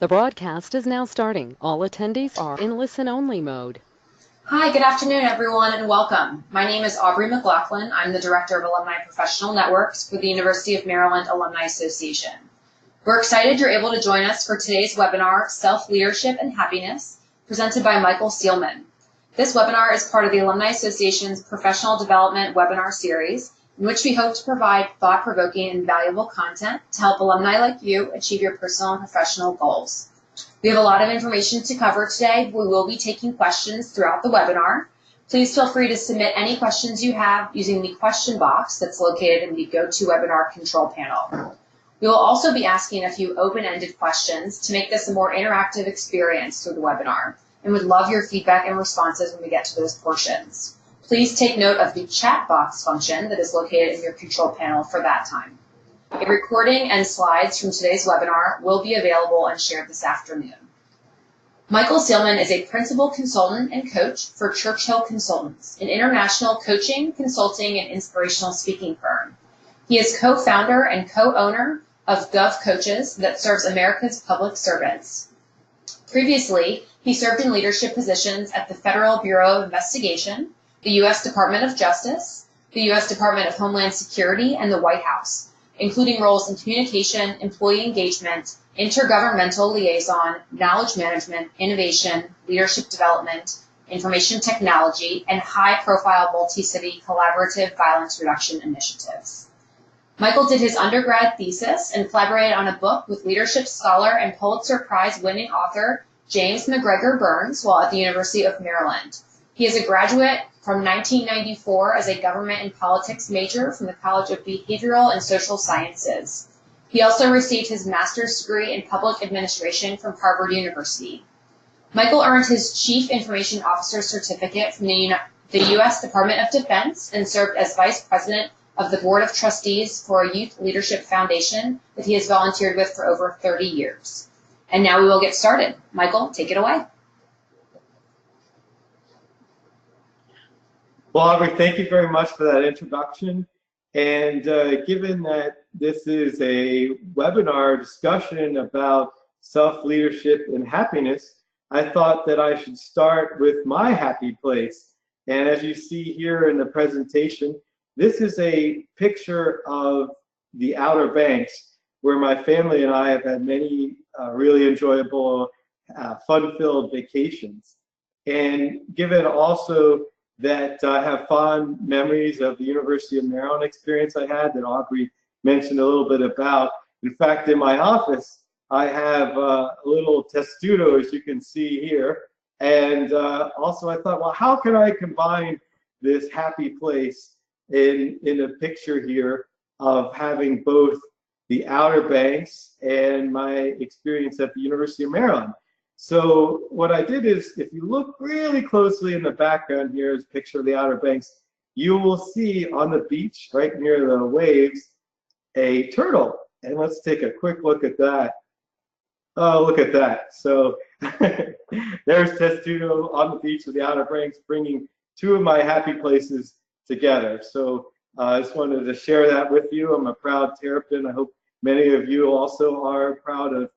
The broadcast is now starting. All attendees are in listen-only mode. Hi, good afternoon, everyone, and welcome. My name is Aubrey McLaughlin. I'm the Director of Alumni Professional Networks for the University of Maryland Alumni Association. We're excited you're able to join us for today's webinar, Self-Leadership and Happiness, presented by Michael Seelman. This webinar is part of the Alumni Association's Professional Development webinar series, in which we hope to provide thought-provoking and valuable content to help alumni like you achieve your personal and professional goals. We have a lot of information to cover today. We will be taking questions throughout the webinar. Please feel free to submit any questions you have using the question box that's located in the GoToWebinar control panel. We will also be asking a few open-ended questions to make this a more interactive experience through the webinar, and would love your feedback and responses when we get to those portions. Please take note of the chat box function that is located in your control panel for that time. A recording and slides from today's webinar will be available and shared this afternoon. Michael Seelman is a principal consultant and coach for Churchill Consultants, an international coaching, consulting, and inspirational speaking firm. He is co-founder and co-owner of GovCoaches that serves America's public servants. Previously, he served in leadership positions at the Federal Bureau of Investigation, the U.S. Department of Justice, the U.S. Department of Homeland Security, and the White House, including roles in communication, employee engagement, intergovernmental liaison, knowledge management, innovation, leadership development, information technology, and high-profile multi-city collaborative violence reduction initiatives. Michael did his undergrad thesis and collaborated on a book with leadership scholar and Pulitzer Prize-winning author James McGregor Burns while at the University of Maryland. He is a graduate from 1994 as a government and politics major from the College of Behavioral and Social Sciences. He also received his master's degree in public administration from Harvard University. Michael earned his Chief Information Officer certificate from the U.S. Department of Defense and served as Vice President of the Board of Trustees for a youth leadership foundation that he has volunteered with for over 30 years. And now we will get started. Michael, take it away. Well, Aubrey, thank you very much for that introduction. And given that this is a webinar discussion about self-leadership and happiness, I thought that I should start with my happy place. And as you see here in the presentation, this is a picture of the Outer Banks, where my family and I have had many really enjoyable, fun-filled vacations. And given also that I have fond memories of the University of Maryland experience I had that Aubrey mentioned a little bit about. In fact, in my office, I have a little testudo, as you can see here. And also I thought, well, how can I combine this happy place in a picture here of having both the Outer Banks and my experience at the University of Maryland? So what I did is, if you look really closely in the background here is a picture of the Outer Banks, you will see on the beach, right near the waves, a turtle. And let's take a quick look at that. Oh, look at that. So there's Testudo on the beach of the Outer Banks, bringing two of my happy places together. So I just wanted to share that with you. I'm a proud Terrapin. I hope many of you also are proud of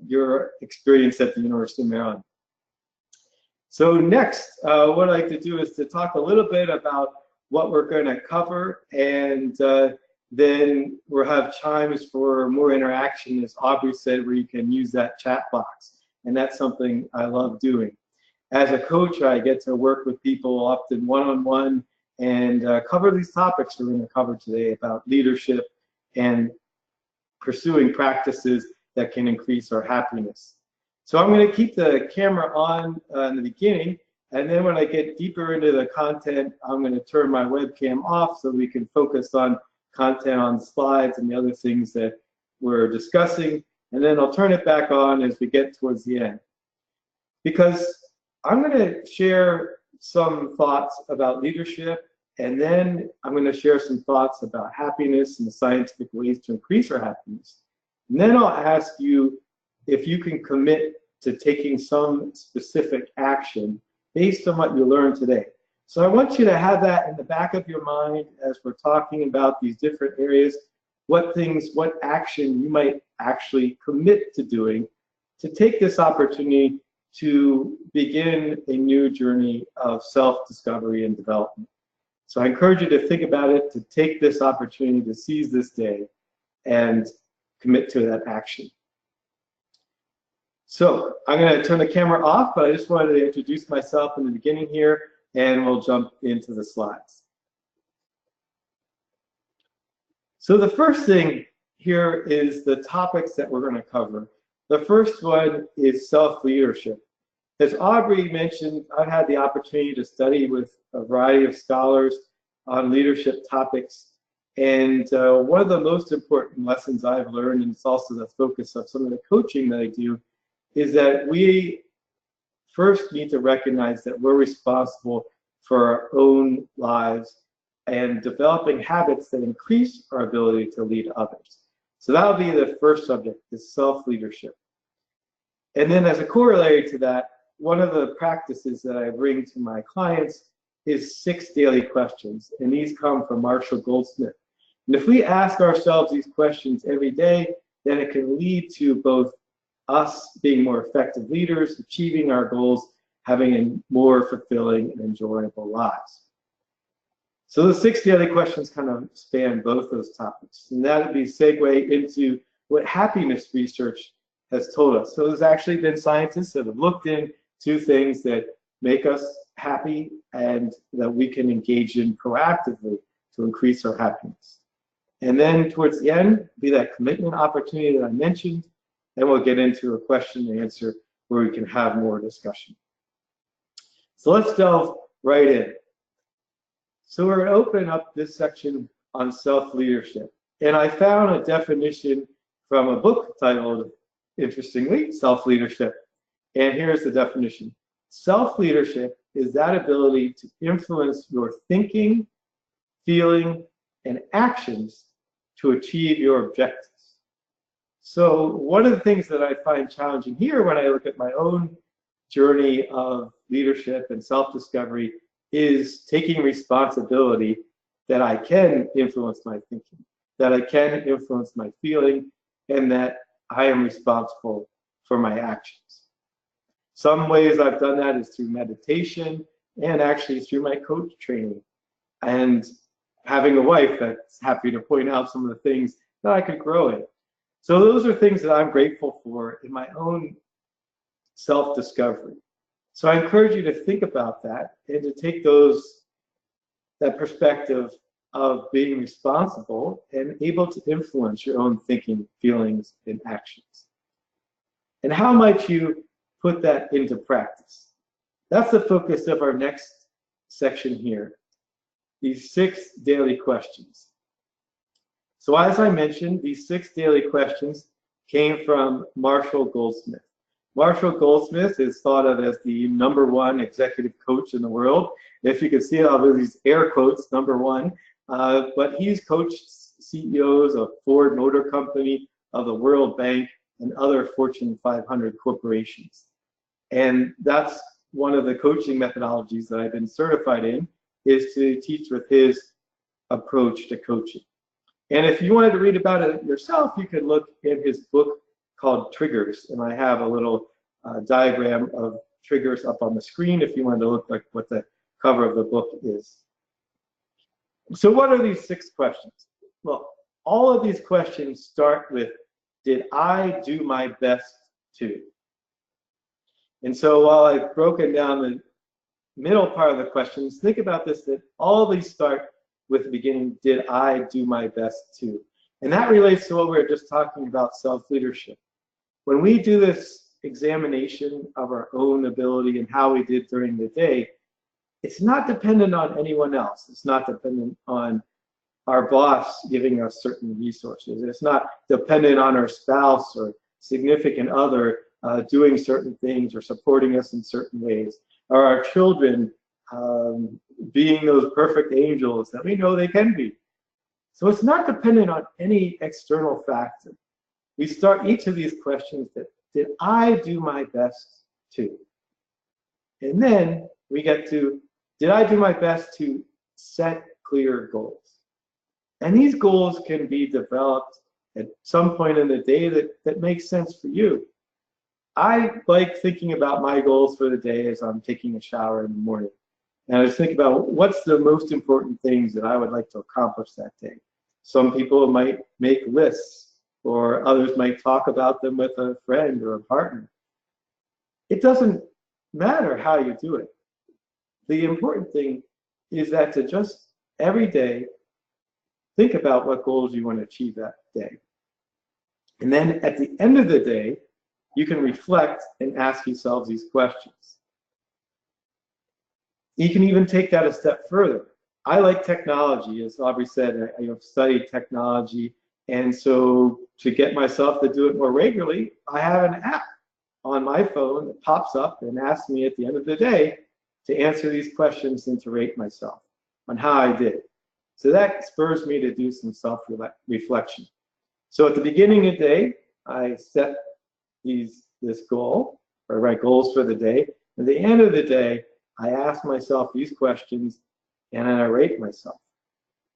your experience at the University of Maryland. So next, what I'd like to do is to talk a little bit about what we're going to cover, and then we'll have chimes for more interaction, as Aubrey said, where you can use that chat box. And that's something I love doing. As a coach, I get to work with people often one-on-one and cover these topics we're going to cover today about leadership and pursuing practices that can increase our happiness. So I'm going to keep the camera on in the beginning, and then when I get deeper into the content, I'm going to turn my webcam off so we can focus on content on slides and the other things that we're discussing, and then I'll turn it back on as we get towards the end. Because I'm going to share some thoughts about leadership, and then I'm going to share some thoughts about happiness and the scientific ways to increase our happiness. And then I'll ask you if you can commit to taking some specific action based on what you learned today. So I want you to have that in the back of your mind as we're talking about these different areas, what action you might actually commit to doing to take this opportunity to begin a new journey of self-discovery and development. So I encourage you to think about it, to take this opportunity to seize this day and commit to that action. So I'm going to turn the camera off, but I just wanted to introduce myself in the beginning here, and we'll jump into the slides. So the first thing here is the topics that we're going to cover. The first one is self-leadership. As Aubrey mentioned, I've had the opportunity to study with a variety of scholars on leadership topics. And one of the most important lessons I've learned, and it's also the focus of some of the coaching that I do, is that we first need to recognize that we're responsible for our own lives and developing habits that increase our ability to lead others. So that'll be the first subject, is self-leadership. And then as a corollary to that, one of the practices that I bring to my clients is 6 daily questions, and these come from Marshall Goldsmith. And if we ask ourselves these questions every day, then it can lead to both us being more effective leaders, achieving our goals, having more fulfilling and enjoyable lives. So the 6 daily questions kind of span both those topics, and that would be segue into what happiness research has told us. So there's actually been scientists that have looked into things that make us happy and that we can engage in proactively to increase our happiness. And then towards the end, be that commitment opportunity that I mentioned, and we'll get into a question and answer where we can have more discussion. So let's delve right in. So we're going to open up this section on self-leadership. And I found a definition from a book titled, interestingly, Self-Leadership. And here's the definition. Self-leadership is that ability to influence your thinking, feeling, and actions to achieve your objectives. So one of the things that I find challenging here when I look at my own journey of leadership and self-discovery is taking responsibility that I can influence my thinking, that I can influence my feeling, and that I am responsible for my actions. Some ways I've done that is through meditation and actually through my coach training, and having a wife that's happy to point out some of the things that I could grow in. So those are things that I'm grateful for in my own self-discovery. So I encourage you to think about that and to take that perspective of being responsible and able to influence your own thinking, feelings, and actions. And how might you put that into practice? That's the focus of our next section here, these 6 daily questions. So as I mentioned, these 6 daily questions came from Marshall Goldsmith. Marshall Goldsmith is thought of as the #1 executive coach in the world. If you can see all of these air quotes, #1, but he's coached CEOs of Ford Motor Company, of the World Bank, and other Fortune 500 corporations. And that's one of the coaching methodologies that I've been certified in, is to teach with his approach to coaching. And if you wanted to read about it yourself, you could look at his book called Triggers, and I have a little diagram of triggers up on the screen if you wanted to look like what the cover of the book is. So what are these 6 questions? Well, all of these questions start with, did I do my best to? And so while I've broken down the middle part of the questions, think about this, that all of these start with the beginning, did I do my best to? And that relates to what we were just talking about, self-leadership. When we do this examination of our own ability and how we did during the day, it's not dependent on anyone else. It's not dependent on our boss giving us certain resources. It's not dependent on our spouse or significant other doing certain things or supporting us in certain ways, or our children being those perfect angels that we know they can be. So it's not dependent on any external factor. We start each of these questions that, did I do my best to? And then we get to, did I do my best to set clear goals? And these goals can be developed at some point in the day that makes sense for you. I like thinking about my goals for the day as I'm taking a shower in the morning. And I just think about what's the most important things that I would like to accomplish that day. Some people might make lists, or others might talk about them with a friend or a partner. It doesn't matter how you do it. The important thing is that to just every day think about what goals you want to achieve that day. And then at the end of the day, you can reflect and ask yourselves these questions. You can even take that a step further. I like technology, as Aubrey said. I studied technology, and so to get myself to do it more regularly, I have an app on my phone that pops up and asks me at the end of the day to answer these questions and to rate myself on how I did. So that spurs me to do some self-reflection. So at the beginning of the day, I set this goal, or my goals for the day. At the end of the day, I ask myself these questions and then I rate myself.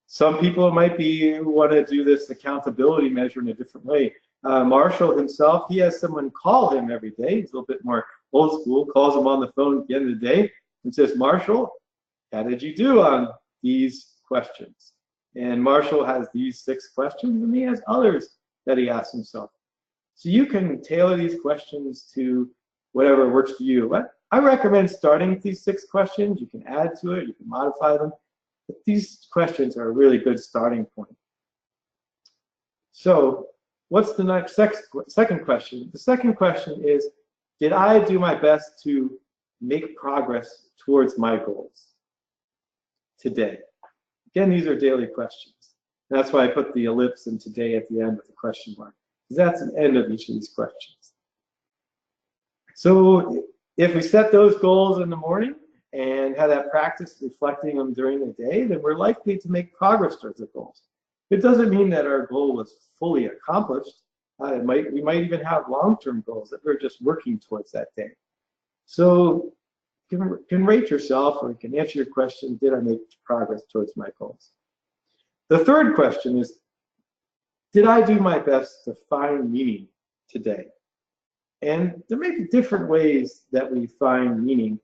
Some people might want to do this accountability measure in a different way. Marshall himself, he has someone call him every day. He's a little bit more old school, calls him on the phone at the end of the day and says, Marshall, how did you do on these questions? And Marshall has these 6 questions, and he has others that he asks himself. So you can tailor these questions to whatever works for you. But I recommend starting with these 6 questions. You can add to it, you can modify them. But these questions are a really good starting point. So what's the second question? The second question is, did I do my best to make progress towards my goals today? Again, these are daily questions. That's why I put the ellipse and today at the end with the question mark, because that's the end of each of these questions. So if we set those goals in the morning and have that practice reflecting them during the day, then we're likely to make progress towards the goals. It doesn't mean that our goal was fully accomplished. We might even have long-term goals that we're just working towards that day. So you can rate yourself, or you can answer your question, did I make progress towards my goals? The third question is, did I do my best to find meaning today? And there may be different ways that we find meaning.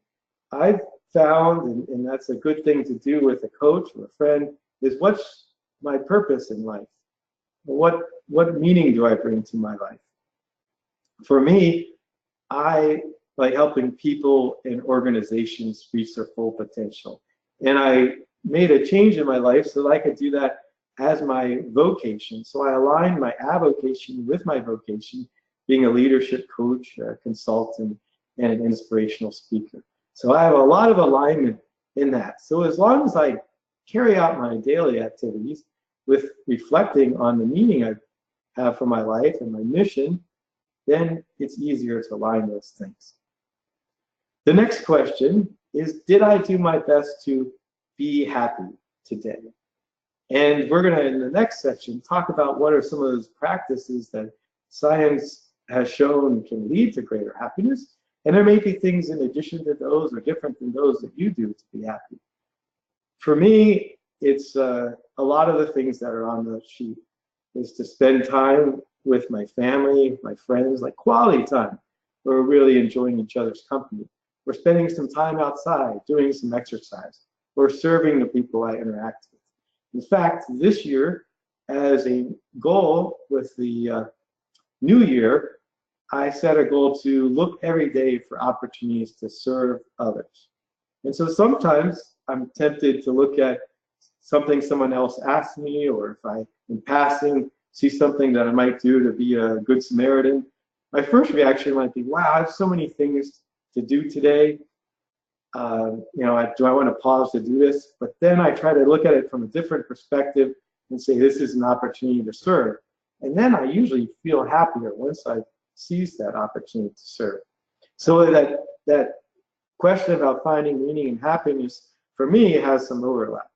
I've found, and that's a good thing to do with a coach or a friend, is what's my purpose in life? What meaning do I bring to my life? For me, I like helping people and organizations reach their full potential. And I made a change in my life so that I could do that as my vocation. So I aligned my avocation with my vocation, being a leadership coach, a consultant, and an inspirational speaker. So I have a lot of alignment in that. So as long as I carry out my daily activities with reflecting on the meaning I have for my life and my mission, then it's easier to align those things. The next question is, did I do my best to be happy today? And we're going to, in the next section, talk about what are some of those practices that science has shown can lead to greater happiness. And there may be things in addition to those or different than those that you do to be happy. For me, it's a lot of the things that are on the sheet is to spend time with my family, my friends, like quality time. We're really enjoying each other's company. We're spending some time outside, doing some exercise. We're serving the people I interact with. In fact, this year, as a goal with the new year, I set a goal to look every day for opportunities to serve others. And so sometimes I'm tempted to look at something someone else asked me, or if I, in passing, see something that I might do to be a good Samaritan. My first reaction might be, wow, I have so many things to do today. Do I want to pause to do this? But then I try to look at it from a different perspective and say, this is an opportunity to serve. And then I usually feel happier once I seize that opportunity to serve. So that question about finding meaning and happiness, for me, has some overlap.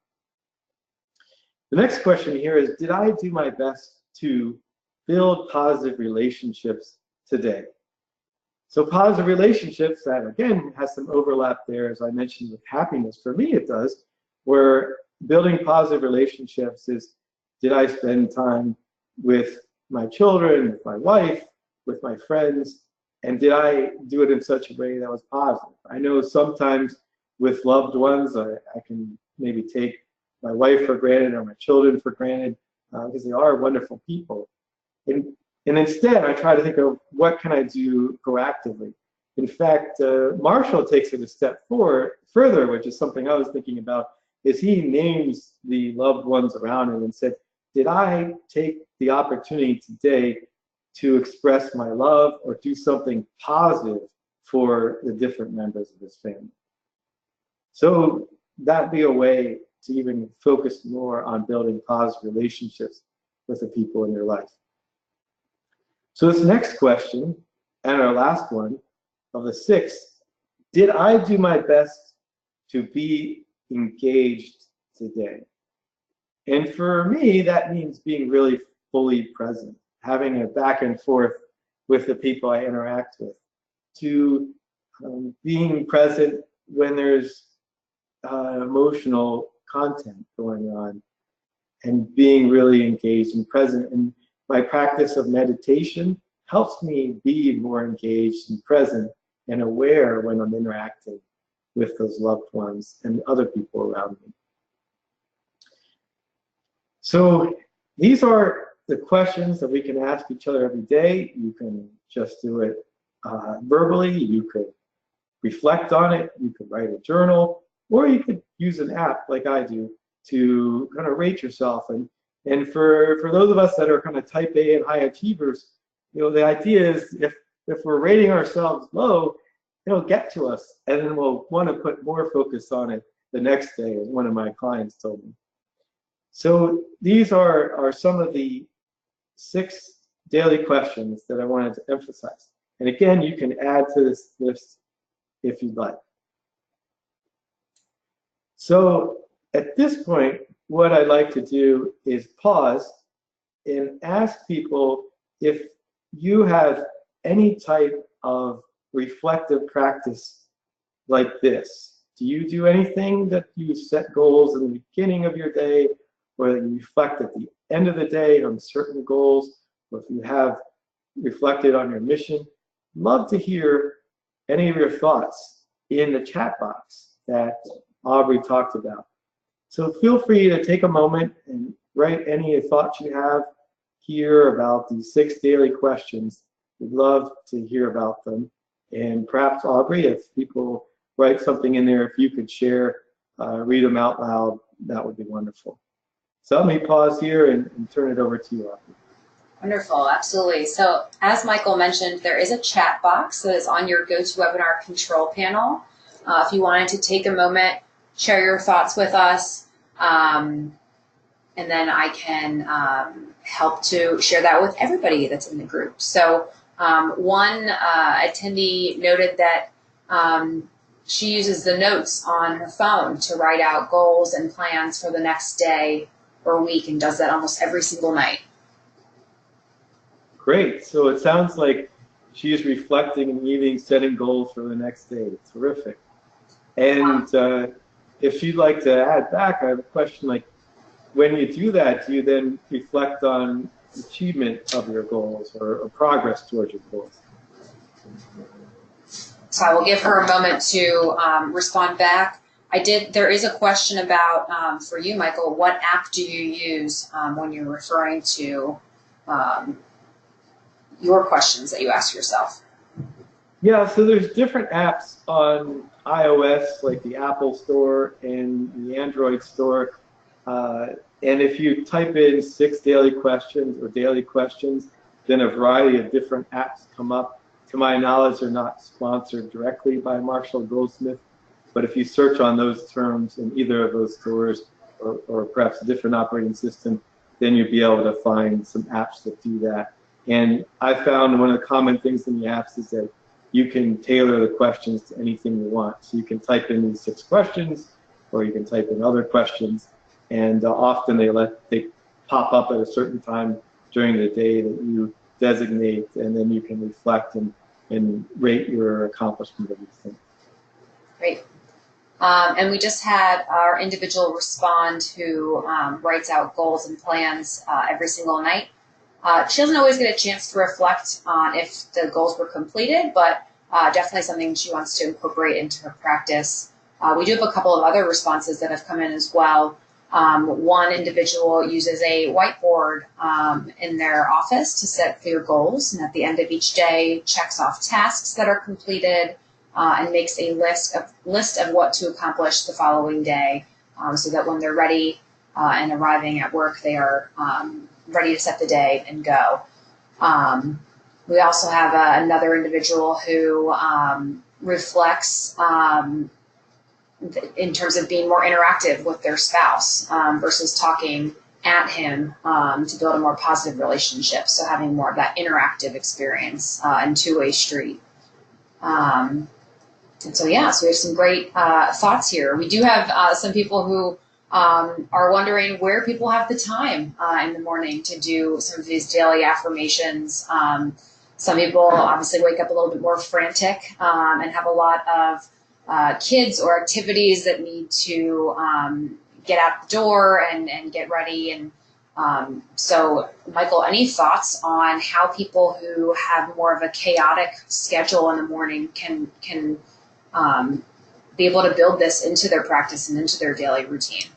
The next question here is, did I do my best to build positive relationships today? So positive relationships, that again has some overlap there, as I mentioned, with happiness. For me, it does, where building positive relationships is, did I spend time with my children, with my wife, with my friends, And did I do it in such a way that was positive? I know sometimes with loved ones, I can maybe take my wife for granted or my children for granted because they are wonderful people. And, and instead, I try to think of what can I do proactively. In fact, Marshall takes it a step further, which is something I was thinking about, is he names the loved ones around him and said, did I take the opportunity today to express my love or do something positive for the different members of his family? So that'd be a way to even focus more on building positive relationships with the people in your life. So this next question, and our last one of the 6, did I do my best to be engaged today? And for me, that means being really fully present, having a back and forth with the people I interact with, to being present when there's emotional content going on, and being really engaged and present. And my practice of meditation helps me be more engaged and present and aware when I'm interacting with those loved ones and other people around me. So these are the questions that we can ask each other every day. You can just do it verbally, you could reflect on it, you could write a journal, or you could use an app like I do to kind of rate yourself. And for those of us that are kind of type A and high achievers, the idea is if we're rating ourselves low, it'll get to us, and then we'll want to put more focus on it the next day, as one of my clients told me. So these are some of the 6 daily questions that I wanted to emphasize. And again, you can add to this list if you'd like. So at this point, what I'd like to do is pause and ask people if you have any type of reflective practice like this. Do you do anything that you set goals in the beginning of your day, or that you reflect at the end of the day on certain goals, or if you have reflected on your mission? Love to hear any of your thoughts in the chat box that Aubrey talked about. So feel free to take a moment and write any thoughts you have here about these 6 daily questions. We'd love to hear about them. And perhaps, Aubrey, if people write something in there, if you could share, read them out loud, that would be wonderful. So let me pause here and turn it over to you, Aubrey. Wonderful, absolutely. So as Michael mentioned, there is a chat box that is on your GoToWebinar control panel. If you wanted to take a moment, share your thoughts with us, and then I can help to share that with everybody that's in the group. So one attendee noted that she uses the notes on her phone to write out goals and plans for the next day or week, and does that almost every single night. Great. So it sounds like she is reflecting and even setting goals for the next day. Terrific. And if you'd like to add back, I have a question, like, when you do that, do you then reflect on achievement of your goals or progress towards your goals? So I will give her a moment to respond back. There is a question about, for you, Michael, what app do you use when you're referring to your questions that you ask yourself? Yeah, so there's different apps on iOS, like the Apple Store and the Android Store. And if you type in 6 daily questions or daily questions, then a variety of different apps come up. To my knowledge, they're not sponsored directly by Marshall Goldsmith, but if you search on those terms in either of those stores, or perhaps a different operating system, then you'll be able to find some apps that do that. And I found one of the common things in the apps is that you can tailor the questions to anything you want. So you can type in these 6 questions, or you can type in other questions, and often they pop up at a certain time during the day that you designate, and then you can reflect and rate your accomplishment of these things. Great. And we just had our individual respond who writes out goals and plans every single night. She doesn't always get a chance to reflect on if the goals were completed, but definitely something she wants to incorporate into her practice. We do have a couple of other responses that have come in as well. One individual uses a whiteboard in their office to set clear goals, and at the end of each day checks off tasks that are completed and makes a list of what to accomplish the following day, so that when they're ready and arriving at work, they are ready to set the day and go. We also have another individual who reflects in terms of being more interactive with their spouse versus talking at him to build a more positive relationship. So having more of that interactive experience and two-way street. And so, yeah, so we have some great thoughts here. We do have some people who are wondering where people have the time in the morning to do some of these daily affirmations. Some people obviously wake up a little bit more frantic and have a lot of kids or activities that need to get out the door and get ready. And so, Michael, any thoughts on how people who have more of a chaotic schedule in the morning can be able to build this into their practice and into their daily routine?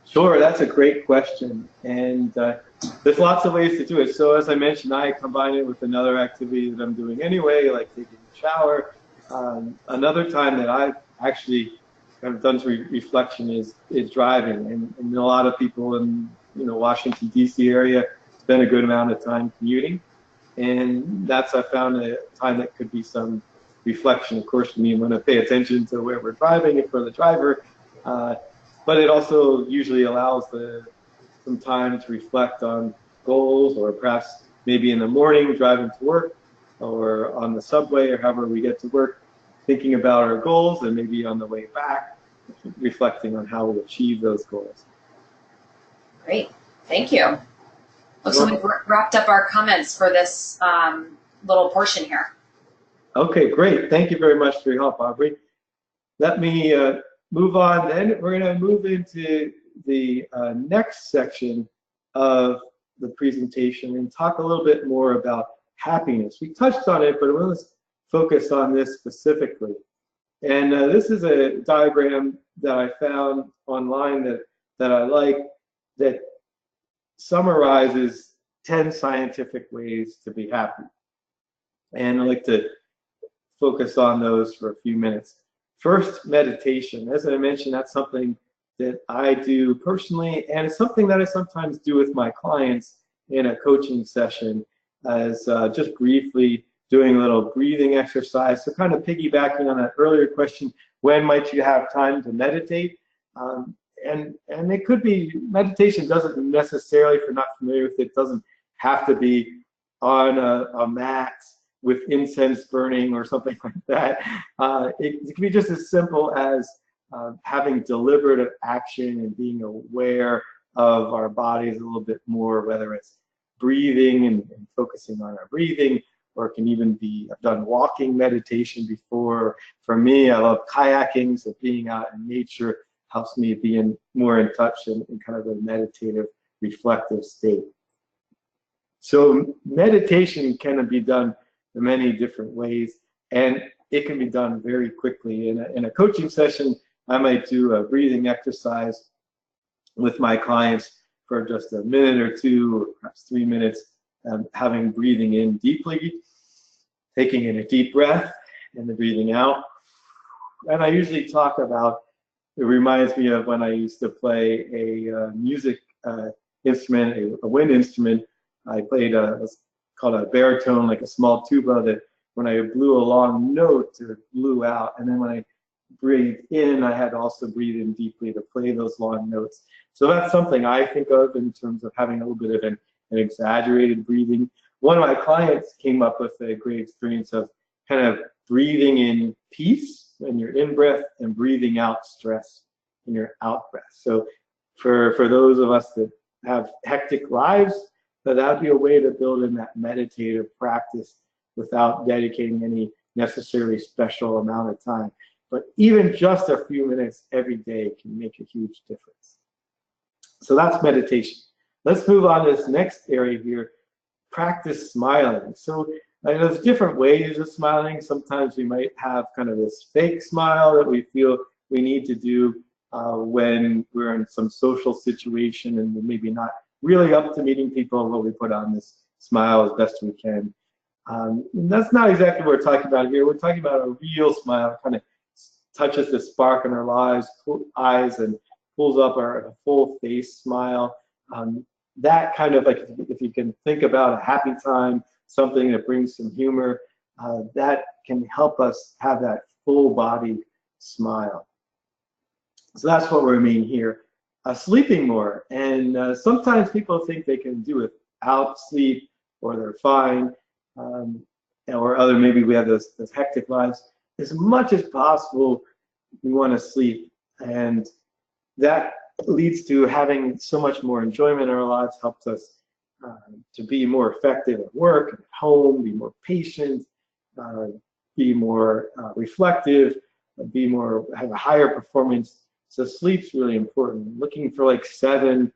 Sure, that's a great question, and there's lots of ways to do it. So as I mentioned, I combine it with another activity that I'm doing anyway, like taking a shower. Another time that I've actually kind of done some reflection is driving, and a lot of people in Washington D.C. area spend a good amount of time commuting, and that's I found a time that could be some reflection. Of course, we want to pay attention to where we're driving and for the driver. But it also usually allows some time to reflect on goals, or perhaps maybe in the morning driving to work, or on the subway, or however we get to work, thinking about our goals, and maybe on the way back, reflecting on how we achieve those goals. Great, thank you. Looks like we've wrapped up our comments for this little portion here. Okay, great. Thank you very much for your help, Aubrey. Let me move on then. We're going to move into the next section of the presentation and talk a little bit more about happiness. We touched on it, but I want to focus on this specifically. And this is a diagram that I found online that I like, that summarizes 10 scientific ways to be happy. And I'd like to focus on those for a few minutes. First, meditation. As I mentioned, that's something that I do personally, and it's something that I sometimes do with my clients in a coaching session, as just briefly doing a little breathing exercise. So kind of piggybacking on that earlier question, when might you have time to meditate? And it could be, meditation doesn't necessarily, if you're not familiar with it, doesn't have to be on a mat with incense burning or something like that. It can be just as simple as having deliberative action and being aware of our bodies a little bit more, whether it's breathing and focusing on our breathing, or it can even be, I've done walking meditation before. For me, I love kayaking, so being out in nature helps me be more in touch in kind of a meditative, reflective state. So meditation can be done in many different ways, and it can be done very quickly. In a coaching session, I might do a breathing exercise with my clients for just a minute or two, or perhaps 3 minutes, having breathing in deeply, taking in a deep breath, and then breathing out. And I usually talk about, it reminds me of when I used to play a music instrument, a wind instrument. I played called a baritone, like a small tuba, that when I blew a long note, it blew out. And then when I breathed in, I had to also breathe in deeply to play those long notes. So that's something I think of in terms of having a little bit of an exaggerated breathing. One of my clients came up with a great experience of kind of breathing in peace in your in-breath and breathing out stress in your out-breath. So for those of us that have hectic lives, that would be a way to build in that meditative practice without dedicating any necessarily special amount of time. But even just a few minutes every day can make a huge difference. So that's meditation. Let's move on to this next area here, practice smiling. So there's different ways of smiling. Sometimes we might have kind of this fake smile that we feel we need to do when we're in some social situation and we're maybe not really up to meeting people, but we put on this smile as best we can. That's not exactly what we're talking about here. We're talking about a real smile, kind of touches the spark in our eyes and pulls up our full face smile. That kind of, like, if you can think about a happy time, something that brings some humor, that can help us have that full body smile. So that's what we mean here. Sleeping more, and sometimes people think they can do it without sleep, or they're fine, or other, maybe we have those hectic lives. As much as possible, we want to sleep, and that leads to having so much more enjoyment in our lives, helps us to be more effective at work, at home, be more patient, be more reflective, have a higher performance. So sleep's really important. Looking for like 7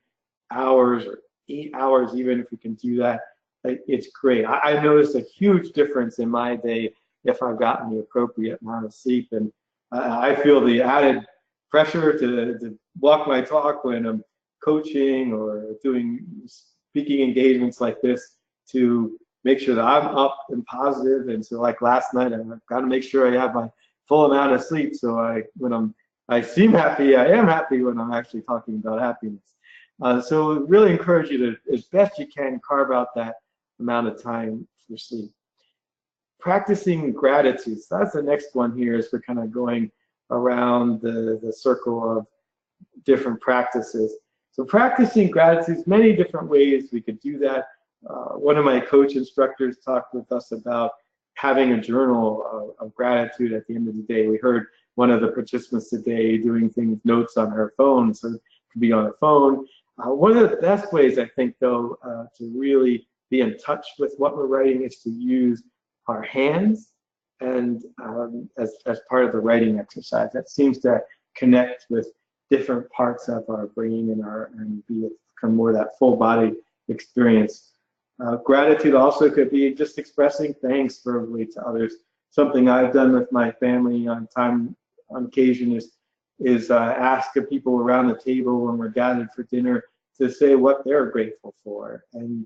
hours or 8 hours, even if we can do that, it's great. I noticed a huge difference in my day if I've gotten the appropriate amount of sleep, and I feel the added pressure to walk my talk when I'm coaching or doing speaking engagements like this, to make sure that I'm up and positive. And so, like last night, I've got to make sure I have my full amount of sleep, so when I seem happy, I am happy when I'm actually talking about happiness. So really encourage you to, as best you can, carve out that amount of time for sleep. Practicing gratitude. So that's the next one here, as we're kind of going around the circle of different practices. So practicing gratitude, many different ways we could do that. One of my coach instructors talked with us about having a journal of gratitude at the end of the day. We heard one of the participants today doing notes on her phone, so it could be on a phone. One of the best ways, I think, though, to really be in touch with what we're writing is to use our hands, and as part of the writing exercise. That seems to connect with different parts of our brain and become more that full body experience. Gratitude also could be just expressing thanks verbally to others. Something I've done with my family on occasion is ask the people around the table when we're gathered for dinner to say what they're grateful for. And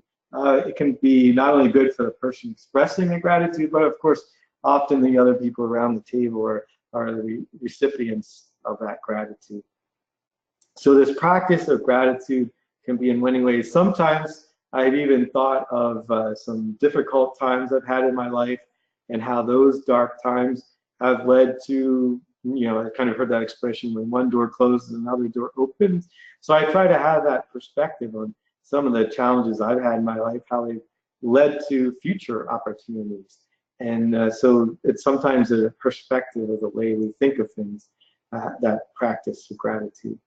it can be not only good for the person expressing the gratitude, but of course, often the other people around the table are the recipients of that gratitude. So this practice of gratitude can be in many ways. Sometimes I've even thought of some difficult times I've had in my life, and how those dark times have led to, I kind of heard that expression, when one door closes, another door opens. So I try to have that perspective on some of the challenges I've had in my life, how they've led to future opportunities. And so it's sometimes a perspective of the way we think of things, that practice of gratitude.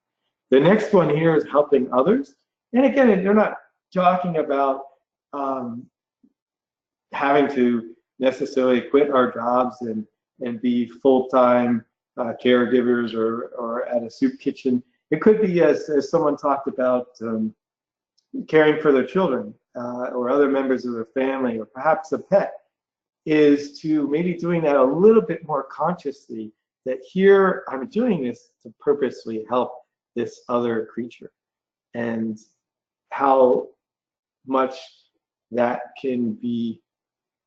The next one here is helping others. And again, they're not talking about having to necessarily quit our jobs and be full-time caregivers or at a soup kitchen. It could be, as someone talked about, caring for their children or other members of their family, or perhaps a pet, is to maybe doing that a little bit more consciously, that here I'm doing this to purposely help this other creature, and how much that can be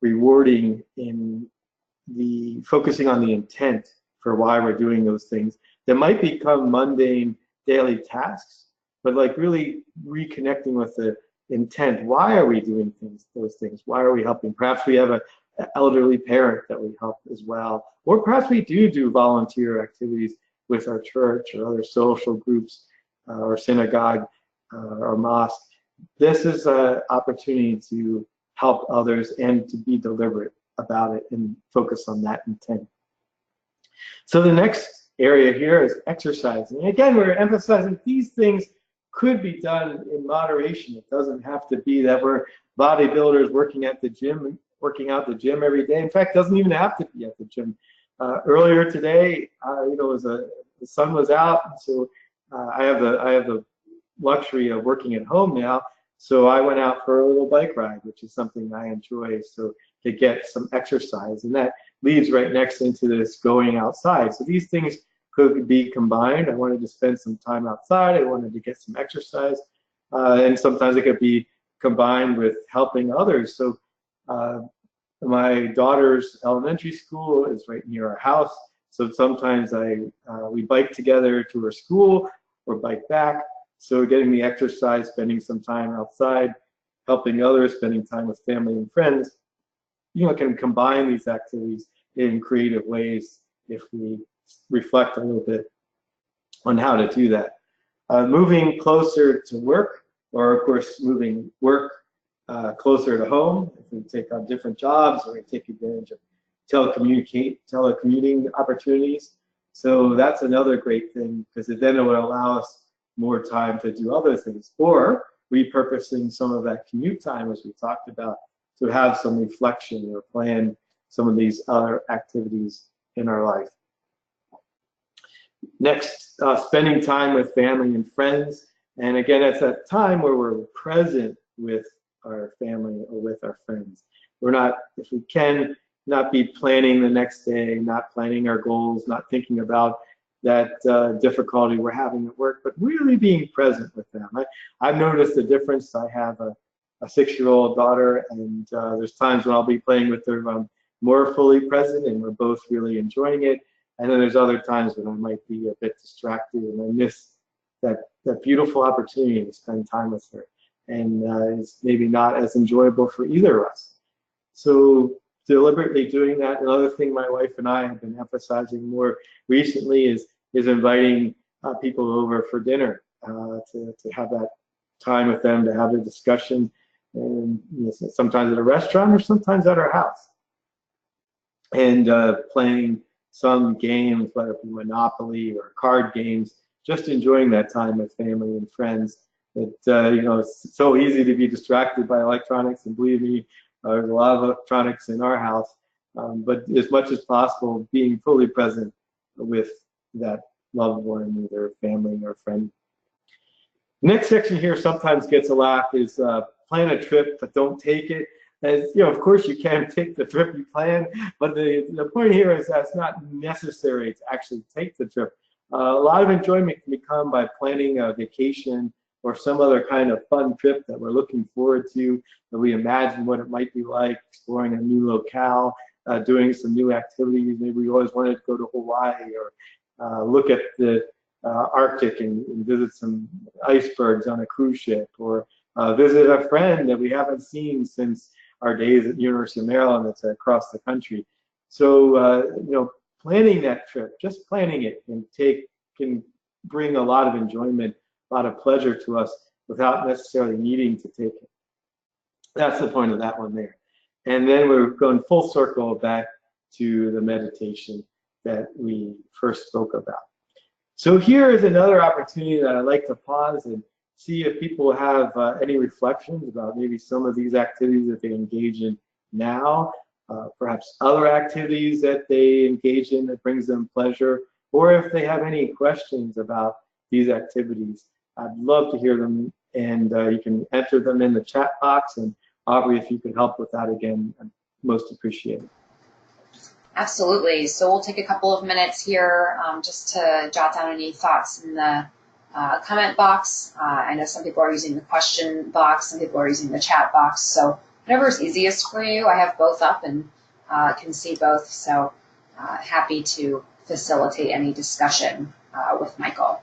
rewarding in the focusing on the intent for why we're doing those things that might become mundane daily tasks, but like really reconnecting with the intent. Why are we doing those things? Why are we helping? Perhaps we have an elderly parent that we help as well, or perhaps we do volunteer activities with our church or other social groups or synagogue or mosque. This is an opportunity to help others and to be deliberate about it and focus on that intent. So the next area here is exercising. Again, we're emphasizing these things could be done in moderation. It doesn't have to be that we're bodybuilders working out the gym every day. In fact, it doesn't even have to be at the gym. Earlier today, the sun was out, so I have the luxury of working at home now. So I went out for a little bike ride, which is something I enjoy, so to get some exercise. And that leads right next into this going outside. So these things could be combined. I wanted to spend some time outside. I wanted to get some exercise. And sometimes it could be combined with helping others. So my daughter's elementary school is right near our house. So sometimes we bike together to her school or bike back. So getting the exercise, spending some time outside, helping others, spending time with family and friends, can combine these activities in creative ways if we reflect a little bit on how to do that. Moving closer to work, or of course moving work closer to home, if we take on different jobs or we take advantage of telecommuting opportunities. So that's another great thing, because then it would allow us more time to do other things, or repurposing some of that commute time, as we talked about, to have some reflection or plan some of these other activities in our life. Next, spending time with family and friends. And again, it's that time where we're present with our family or with our friends. We're not, if we can, not be planning the next day, not planning our goals, not thinking about that difficulty we're having at work, but really being present with them. I've noticed the difference. I have a 6-year-old daughter, and there's times when I'll be playing with her more fully present, and we're both really enjoying it. And then there's other times when I might be a bit distracted, and I miss that beautiful opportunity to spend time with her. And it's maybe not as enjoyable for either of us. So deliberately doing that. Another thing my wife and I have been emphasizing more recently is inviting people over for dinner, to have that time with them, to have a discussion, and sometimes at a restaurant or sometimes at our house. And playing some games, whether it be Monopoly or card games, just enjoying that time with family and friends. It's so easy to be distracted by electronics, and believe me, there's a lot of electronics in our house, but as much as possible, being fully present with that loved one, either family or friend. Next section here sometimes gets a laugh is plan a trip, but don't take it. As of course you can take the trip you plan, but the point here is that it's not necessary to actually take the trip. A lot of enjoyment can come by planning a vacation or some other kind of fun trip that we're looking forward to, that we imagine what it might be like, exploring a new locale, doing some new activities. Maybe we always wanted to go to Hawaii, or look at the Arctic and visit some icebergs on a cruise ship, or visit a friend that we haven't seen since our days at the University of Maryland that's across the country. So, planning that trip, just planning it, can bring a lot of enjoyment, a lot of pleasure to us without necessarily needing to take it. That's the point of that one there. And then we're going full circle back to the meditation that we first spoke about. So here is another opportunity that I'd like to pause and see if people have any reflections about maybe some of these activities that they engage in now, perhaps other activities that they engage in that brings them pleasure, or if they have any questions about these activities. I'd love to hear them, and you can enter them in the chat box. And Aubrey, if you could help with that again, I'd most appreciate it. Absolutely. So we'll take a couple of minutes here just to jot down any thoughts in the comment box. I know some people are using the question box, some people are using the chat box. So whatever is easiest for you. I have both up and can see both. So happy to facilitate any discussion with Michael.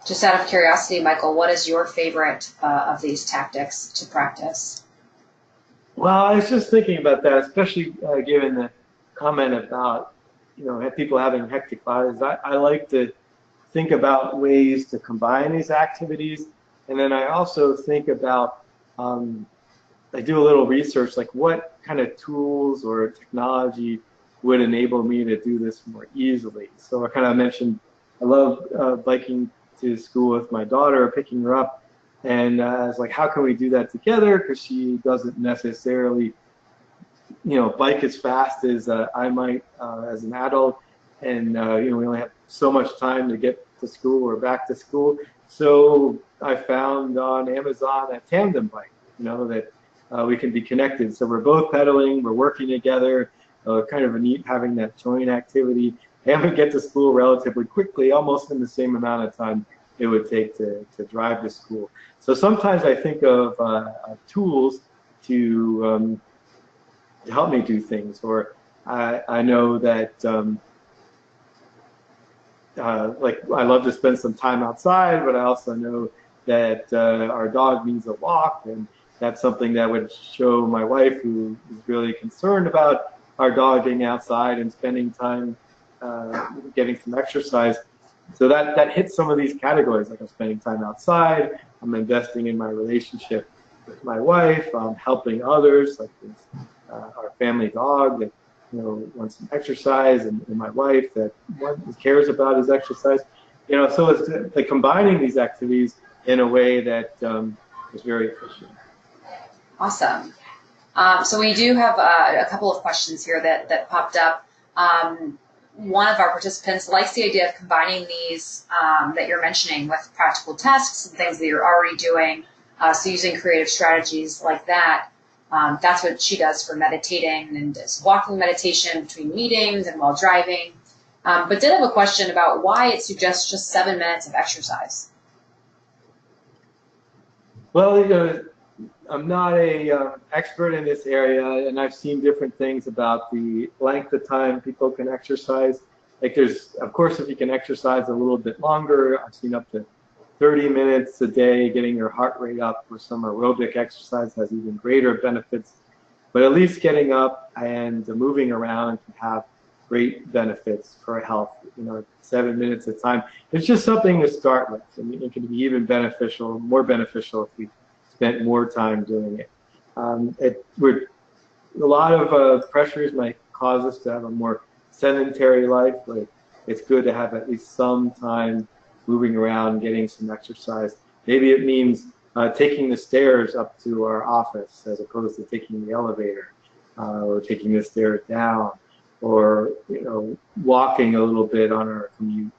Just out of curiosity, Michael, what is your favorite of these tactics to practice? Well, I was just thinking about that, especially given the comment about, people having hectic lives. I like to think about ways to combine these activities. And then I also think about, I do a little research, like what kind of tools or technology would enable me to do this more easily. So I kind of mentioned, I love biking to school with my daughter, picking her up, and I was like, how can we do that together? Because she doesn't necessarily, bike as fast as I might as an adult, and we only have so much time to get to school or back to school. So I found on Amazon a tandem bike, that we can be connected. So we're both pedaling, we're working together, kind of neat having that joint activity, and we get to school relatively quickly, almost in the same amount of time it would take to drive to school. So sometimes I think of tools to help me do things, or I know that like I love to spend some time outside, but I also know that our dog needs a walk, and that's something that would show my wife, who is really concerned about our dog getting outside and spending time getting some exercise. So that hits some of these categories, like I'm spending time outside, I'm investing in my relationship with my wife, I'm helping others, like this, our family dog that wants some exercise, and my wife that cares about his exercise. So it's like combining these activities in a way that is very efficient. Awesome. So we do have a couple of questions here that popped up. One of our participants likes the idea of combining these that you're mentioning with practical tasks and things that you're already doing. So using creative strategies like that. That's what she does for meditating, and does walking meditation between meetings and while driving. But did have a question about why it suggests just 7 minutes of exercise. Well, I'm not a expert in this area, and I've seen different things about the length of time people can exercise. Like of course, if you can exercise a little bit longer, I've seen up to 30 minutes a day, getting your heart rate up for some aerobic exercise has even greater benefits. But at least getting up and moving around can have great benefits for health. 7 minutes at a time. It's just something to start with. I mean, it can be even beneficial, more beneficial if we spent more time doing it. A lot of pressures might cause us to have a more sedentary life, but it's good to have at least some time moving around, getting some exercise. Maybe it means taking the stairs up to our office as opposed to taking the elevator, or taking the stairs down, or walking a little bit on our commute.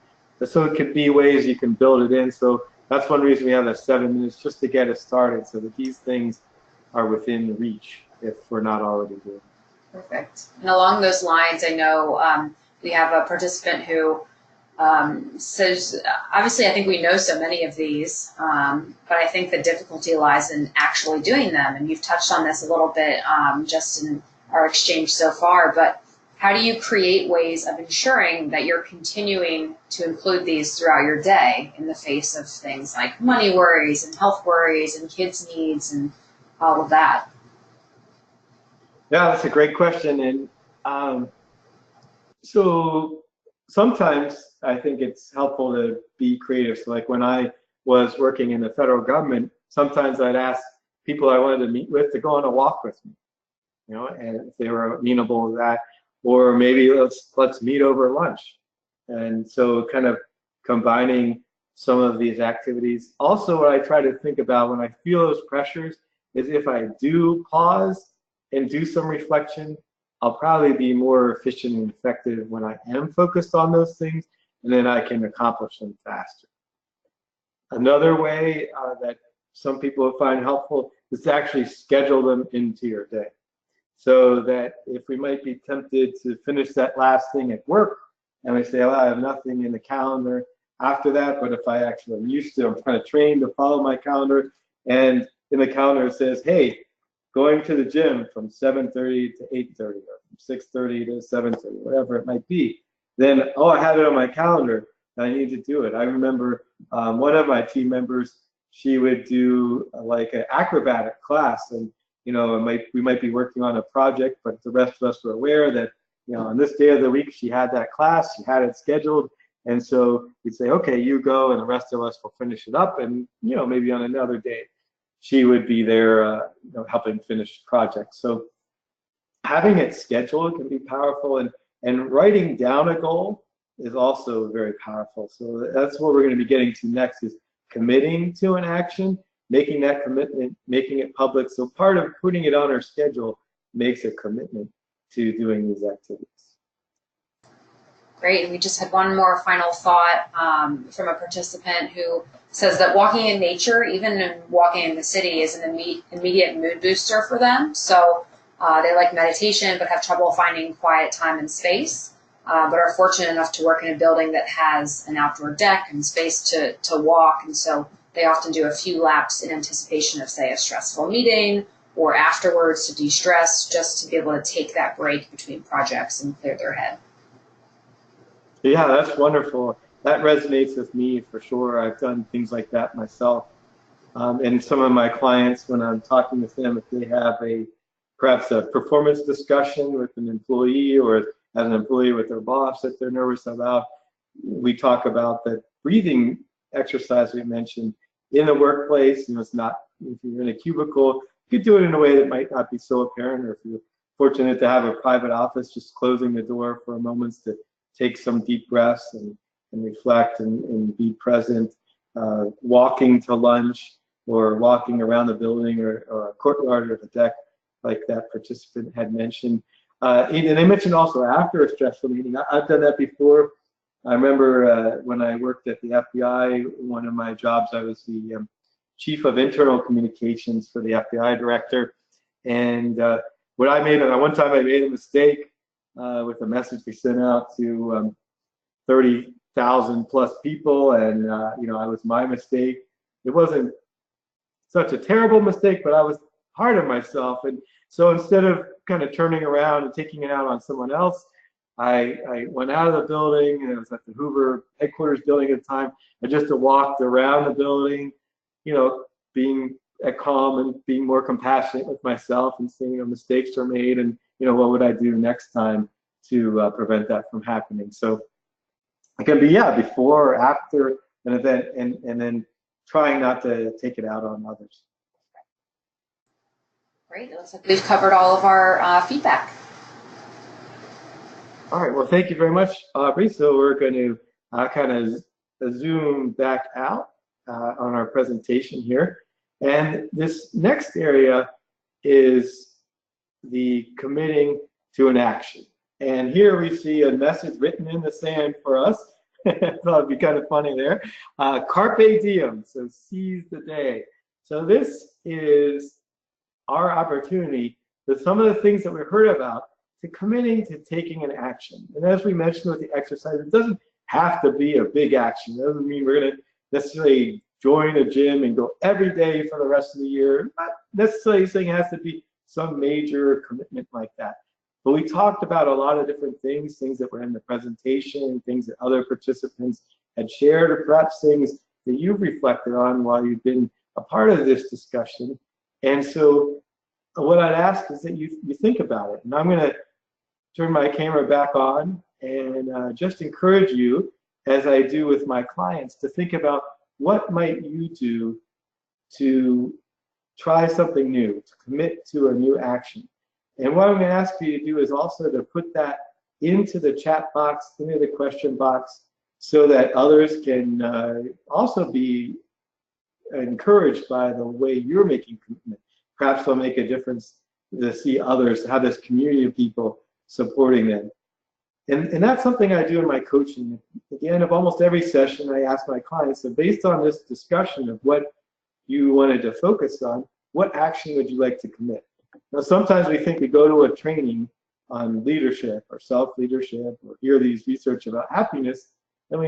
So it could be ways you can build it in. So that's one reason we have that 7 minutes, just to get us started, so that these things are within reach if we're not already doing it. Perfect. And along those lines, I know we have a participant who says, obviously I think we know so many of these, but I think the difficulty lies in actually doing them. And you've touched on this a little bit just in our exchange so far, but how do you create ways of ensuring that you're continuing to include these throughout your day in the face of things like money worries and health worries and kids' needs and all of that? Yeah, that's a great question. And so sometimes I think it's helpful to be creative. So like when I was working in the federal government, sometimes I'd ask people I wanted to meet with to go on a walk with me, and if they were amenable to that. Or maybe let's meet over lunch. And so kind of combining some of these activities. Also, what I try to think about when I feel those pressures is if I do pause and do some reflection, I'll probably be more efficient and effective when I am focused on those things, and then I can accomplish them faster. Another way that some people find helpful is to actually schedule them into your day. So that if we might be tempted to finish that last thing at work, and we say, I have nothing in the calendar after that, but if I actually am used to, I'm kind of trained to follow my calendar, and in the calendar it says, hey, going to the gym from 7:30 to 8:30, or from 6:30 to 7:30, whatever it might be, then, I have it on my calendar, I need to do it. I remember one of my team members, she would do like an acrobatic class, and we might be working on a project, but the rest of us were aware that, on this day of the week, she had that class, she had it scheduled. And so we'd say, okay, you go, and the rest of us will finish it up. And, maybe on another day, she would be there, helping finish projects. So having it scheduled can be powerful, and writing down a goal is also very powerful. So that's what we're going to be getting to next, is committing to an action, making that commitment, making it public. So part of putting it on our schedule makes a commitment to doing these activities. Great. And we just had one more final thought from a participant who says that walking in nature, even walking in the city, is an immediate mood booster for them. So they like meditation but have trouble finding quiet time and space, but are fortunate enough to work in a building that has an outdoor deck and space to walk. And so they often do a few laps in anticipation of, say, a stressful meeting or afterwards to de-stress, just to be able to take that break between projects and clear their head. Yeah, that's wonderful. That resonates with me for sure. I've done things like that myself. And some of my clients, when I'm talking with them, if they have perhaps a performance discussion with an employee or as an employee with their boss that they're nervous about, we talk about that breathing exercise we mentioned in the workplace. It's not, if you're in a cubicle, you could do it in a way that might not be so apparent, or if you're fortunate to have a private office, just closing the door for a moment to take some deep breaths and reflect and be present, walking to lunch or walking around the building or a courtyard or the deck like that participant had mentioned. And I mentioned also after a stressful meeting. I've done that before. I remember when I worked at the FBI, one of my jobs, I was the chief of internal communications for the FBI director. And one time I made a mistake with a message we sent out to 30,000 plus people, and it was my mistake. It wasn't such a terrible mistake, but I was hard on myself, and so instead of kind of turning around and taking it out on someone else, I went out of the building, and it was at the Hoover headquarters building at the time. I just walked around the building, being calm and being more compassionate with myself and saying, mistakes are made, and what would I do next time to prevent that from happening. So it can be, before or after an event, and then trying not to take it out on others. Great. It looks like we've covered all of our feedback. All right. Well, thank you very much, Aubrey. So we're going to kind of zoom back out on our presentation here. And this next area is the committing to an action. And here we see a message written in the sand for us. I thought it'd be kind of funny there. Carpe diem, so seize the day. So this is our opportunity with some of the things that we heard about to committing to taking an action. And as we mentioned with the exercise, it doesn't have to be a big action. It doesn't mean we're going to necessarily join a gym and go every day for the rest of the year. Not necessarily saying it has to be some major commitment like that. But we talked about a lot of different things that were in the presentation, things that other participants had shared, or perhaps things that you've reflected on while you've been a part of this discussion. And so what I'd ask is that you think about it. And I'm going to turn my camera back on and just encourage you, as I do with my clients, to think about what might you do to try something new, to commit to a new action. And what I'm going to ask you to do is also to put that into the chat box, into the question box, so that others can also be encouraged by the way you're making commitment. Perhaps they'll make a difference to see others, have this community of people supporting them. And that's something I do in my coaching. At the end of almost every session, I ask my clients, so based on this discussion of what you wanted to focus on, what action would you like to commit? Now, sometimes we think we go to a training on leadership or self-leadership or hear these research about happiness, and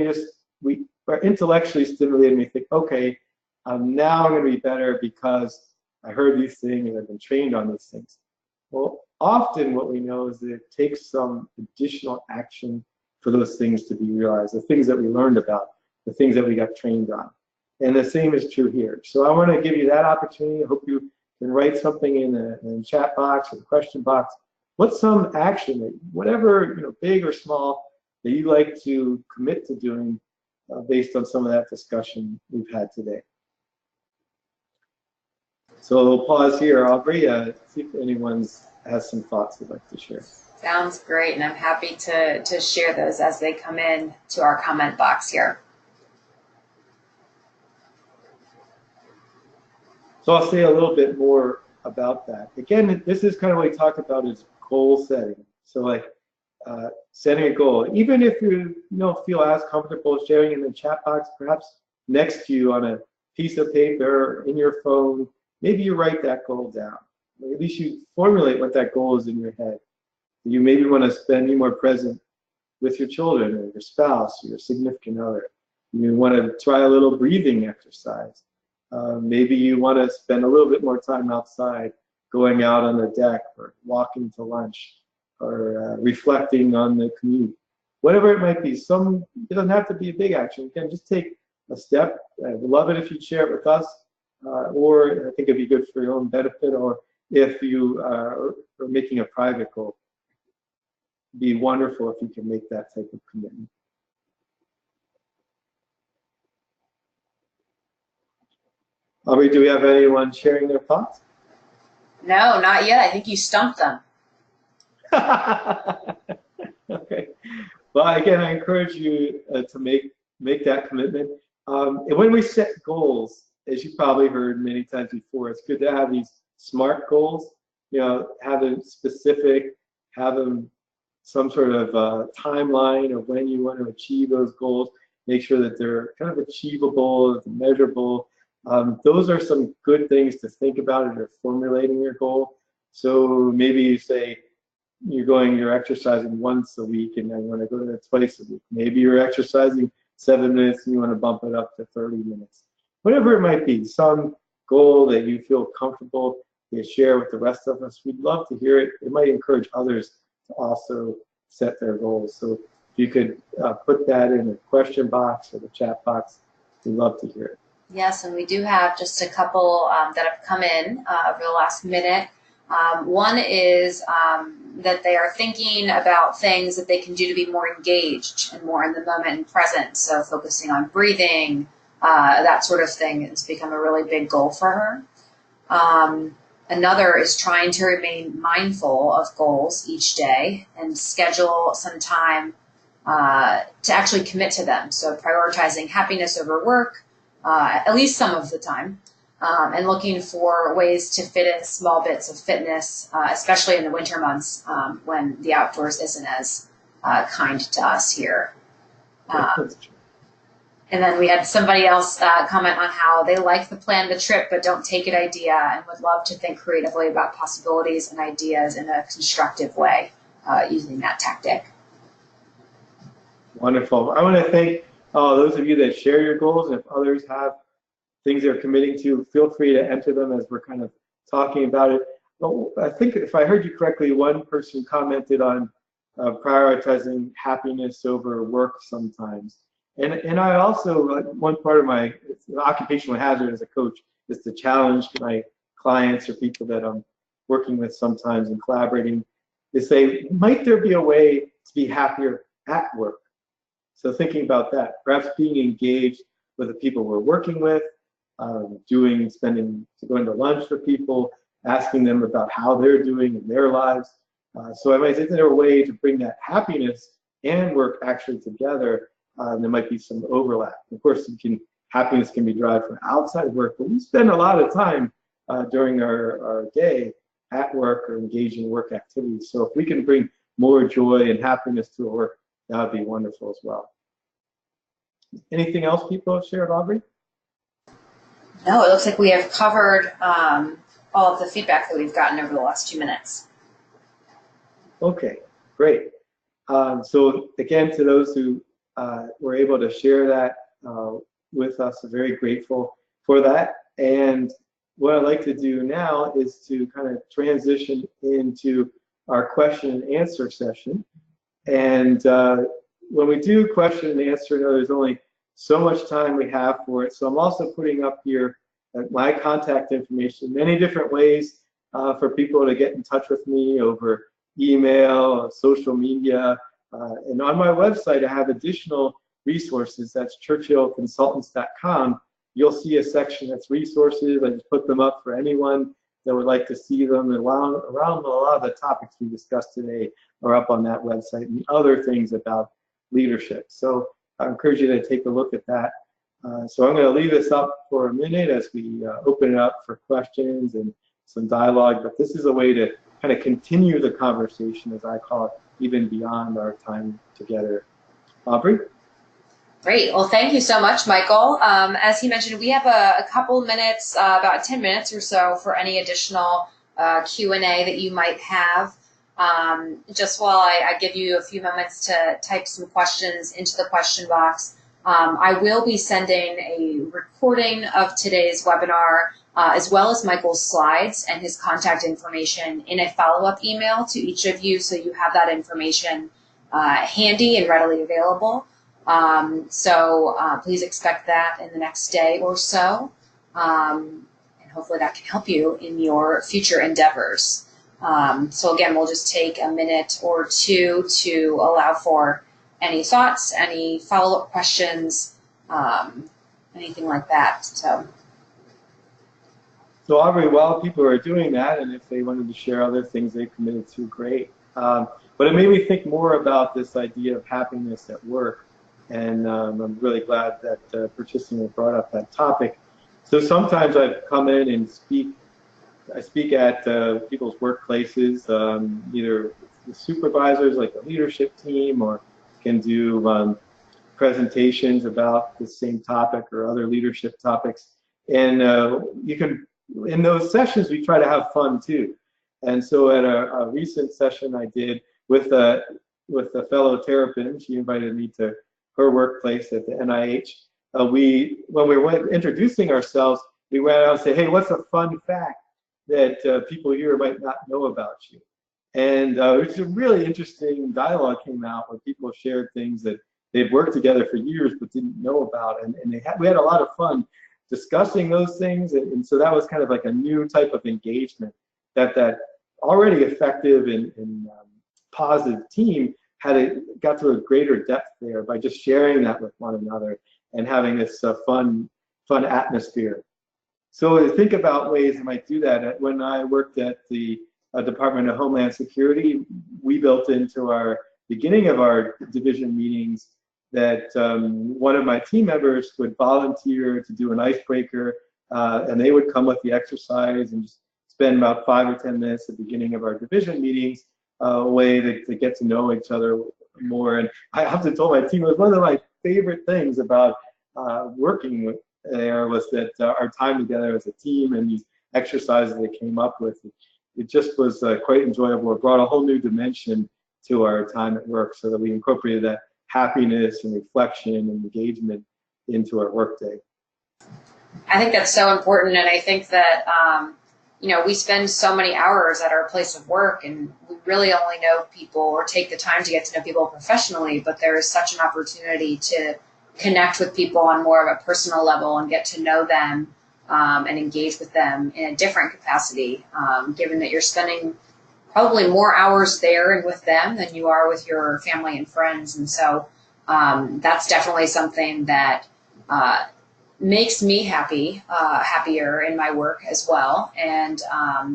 we are intellectually stimulated and we think, okay, now I'm going to be better because I heard these things and I've been trained on these things. Well, often what we know is that it takes some additional action for those things to be realized, the things that we learned about, the things that we got trained on. And the same is true here. So I want to give you that opportunity. I hope you can write something in the chat box or the question box. What's some action, whatever, big or small, that you'd like to commit to doing based on some of that discussion we've had today? So we'll pause here, Aubrey, see if anyone has some thoughts they'd like to share. Sounds great, and I'm happy to share those as they come in to our comment box here. So I'll say a little bit more about that. Again, this is kind of what we talked about is goal setting. So setting a goal. Even if you don't feel as comfortable sharing in the chat box, perhaps next to you on a piece of paper, in your phone, maybe you write that goal down. Or at least you formulate what that goal is in your head. You maybe want to be more present with your children or your spouse or your significant other. You want to try a little breathing exercise. Maybe you want to spend a little bit more time outside, going out on the deck or walking to lunch or reflecting on the commute. Whatever it might be, it doesn't have to be a big action. You can just take a step. I would love it if you'd share it with us, or I think it'd be good for your own benefit, or if you are making a private goal. It'd be wonderful if you can make that type of commitment. Aubrey, do we have anyone sharing their thoughts? No, not yet. I think you stumped them. Okay. Well, again, I encourage you to make that commitment. And when we set goals, as you probably heard many times before, it's good to have these SMART goals. Have them specific, have them some sort of timeline of when you want to achieve those goals. Make sure that they're kind of achievable, measurable. Those are some good things to think about as you're formulating your goal. So maybe you say you're exercising once a week and then you want to go to that twice a week. Maybe you're exercising 7 minutes and you want to bump it up to 30 minutes. Whatever it might be, some goal that you feel comfortable to share with the rest of us. We'd love to hear it. It might encourage others to also set their goals. So if you could put that in the question box or the chat box, we'd love to hear it. Yes, and we do have just a couple that have come in over the last minute. One is that they are thinking about things that they can do to be more engaged and more in the moment and present. So focusing on breathing, that sort of thing has become a really big goal for her. Another is trying to remain mindful of goals each day and schedule some time to actually commit to them. So prioritizing happiness over work, at least some of the time. And looking for ways to fit in small bits of fitness, especially in the winter months when the outdoors isn't as kind to us here. And then we had somebody else comment on how they like the plan, the trip, but don't take it idea and would love to think creatively about possibilities and ideas in a constructive way using that tactic. Wonderful. I want to thank those of you that share your goals, and if others have things they're committing to, feel free to enter them as we're kind of talking about it. I think if I heard you correctly, one person commented on prioritizing happiness over work sometimes. And I also, one part of my occupational hazard as a coach is to challenge my clients or people that I'm working with sometimes and collaborating to say, might there be a way to be happier at work? So thinking about that, perhaps being engaged with the people we're working with, going to lunch with people, asking them about how they're doing in their lives. So I might say, is there a way to bring that happiness and work actually together? There might be some overlap. Of course, happiness can be derived from outside work, but we spend a lot of time during our day at work or engaging in work activities. So if we can bring more joy and happiness to our work, that would be wonderful as well. Anything else people have shared, Aubrey? No, it looks like we have covered all of the feedback that we've gotten over the last 2 minutes. Okay, great. So again, to those who were able to share that with us, I'm very grateful for that. And what I'd like to do now is to kind of transition into our question and answer session. And when we do question and answer, there's only so much time we have for it. So I'm also putting up here my contact information, many different ways for people to get in touch with me over email, social media, and on my website I have additional resources. That's churchillconsultants.com. You'll see a section that's resources. I just put them up for anyone that would like to see them. And around a lot of the topics we discussed today are up on that website, and other things about leadership. So I encourage you to take a look at that. So I'm going to leave this up for a minute as we open it up for questions and some dialogue. But this is a way to kind of continue the conversation, as I call it, even beyond our time together. Aubrey? Great. Well, thank you so much, Michael. As he mentioned, we have a couple minutes, about 10 minutes or so, for any additional Q&A that you might have. Just while I give you a few moments to type some questions into the question box, I will be sending a recording of today's webinar, as well as Michael's slides and his contact information in a follow-up email to each of you, so you have that information handy and readily available. So please expect that in the next day or so, and hopefully that can help you in your future endeavors. So again, we'll just take a minute or two to allow for any thoughts, any follow-up questions, anything like that. So Aubrey, while people are doing that, and if they wanted to share other things they committed to, great. But it made me think more about this idea of happiness at work. And I'm really glad that participant brought up that topic. So sometimes I've come in and I speak at people's workplaces, either the supervisors, like the leadership team, or can do presentations about the same topic or other leadership topics. And in those sessions, we try to have fun too. And so at a recent session I did with a fellow terrapin, she invited me to her workplace at the NIH. When we were introducing ourselves, we went out and said, hey, what's a fun fact that people here might not know about you? And it was a really interesting dialogue came out where people shared things that they'd worked together for years but didn't know about. And we had a lot of fun discussing those things. And so that was kind of like a new type of engagement that already effective and positive team got to a greater depth there by just sharing that with one another and having this fun atmosphere. So to think about ways I might do that, when I worked at the Department of Homeland Security, we built into our beginning of our division meetings that one of my team members would volunteer to do an icebreaker, and they would come with the exercise and just spend about 5 or 10 minutes at the beginning of our division meetings, a way to get to know each other more. And I often told my team, it was one of my favorite things about working there was that our time together as a team and these exercises they came up with, it just was quite enjoyable. It brought a whole new dimension to our time at work, so that we incorporated that happiness and reflection and engagement into our workday. I think that's so important, and I think that we spend so many hours at our place of work, and we really only know people or take the time to get to know people professionally, but there is such an opportunity to connect with people on more of a personal level and get to know them and engage with them in a different capacity, given that you're spending probably more hours there and with them than you are with your family and friends. And so that's definitely something that makes me happier in my work as well. And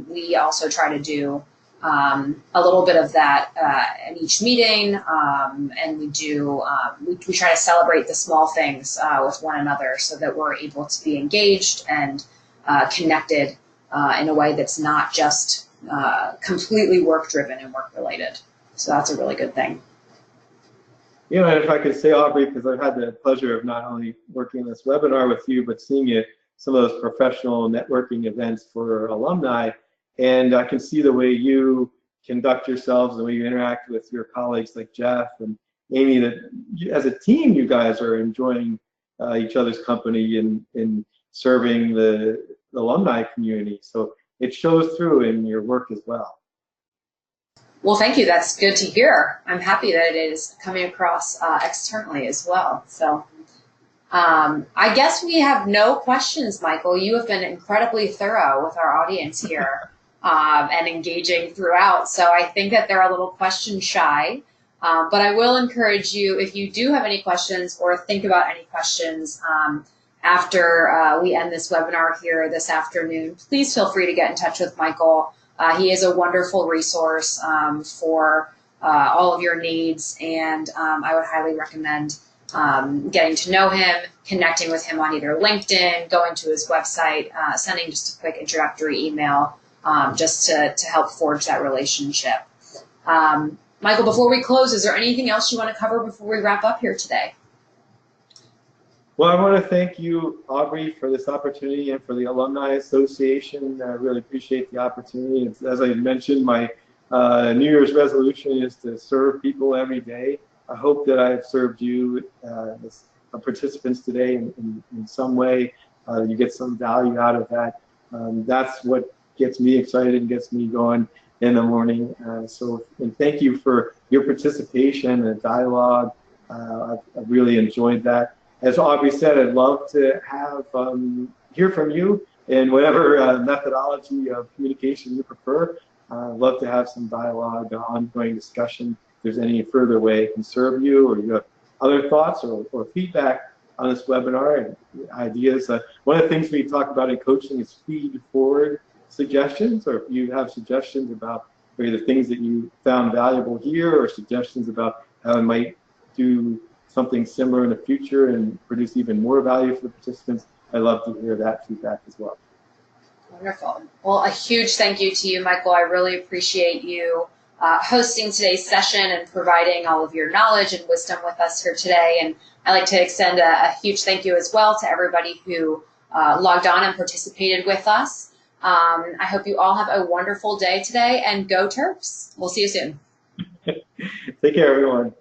we also try to do a little bit of that in each meeting, and we try to celebrate the small things with one another so that we're able to be engaged and connected in a way that's not just completely work-driven and work-related. So that's a really good thing. You know, and if I could say, Aubrey, because I've had the pleasure of not only working in this webinar with you, but seeing you some of those professional networking events for alumni, and I can see the way you conduct yourselves, the way you interact with your colleagues like Jeff and Amy, that as a team, you guys are enjoying each other's company and serving the alumni community. So it shows through in your work as well. Well, thank you. That's good to hear. I'm happy that it is coming across externally as well. So I guess we have no questions, Michael. You have been incredibly thorough with our audience here and engaging throughout. So I think that they're a little question shy. But I will encourage you, if you do have any questions or think about any questions after we end this webinar here this afternoon, please feel free to get in touch with Michael. He is a wonderful resource for all of your needs, and I would highly recommend getting to know him, connecting with him on either LinkedIn, going to his website, sending just a quick introductory email just to help forge that relationship. Michael, before we close, is there anything else you want to cover before we wrap up here today? Well, I want to thank you, Aubrey, for this opportunity and for the Alumni Association. I really appreciate the opportunity. As I mentioned, my New Year's resolution is to serve people every day. I hope that I've served you, participants today, in some way. You get some value out of that. That's what gets me excited and gets me going in the morning. And thank you for your participation and dialogue. I've really enjoyed that. As Aubrey said, I'd love to have hear from you in whatever methodology of communication you prefer. I'd love to have some dialogue, ongoing discussion. If there's any further way I can serve you, or you have other thoughts or feedback on this webinar and ideas. One of the things we talk about in coaching is feed forward suggestions, or if you have suggestions about maybe the things that you found valuable here, or suggestions about how I might do something similar in the future and produce even more value for the participants, I'd love to hear that feedback as well. Wonderful. Well, a huge thank you to you, Michael. I really appreciate you hosting today's session and providing all of your knowledge and wisdom with us here today. And I'd like to extend a huge thank you as well to everybody who logged on and participated with us. I hope you all have a wonderful day today, and go Terps. We'll see you soon. Take care, everyone.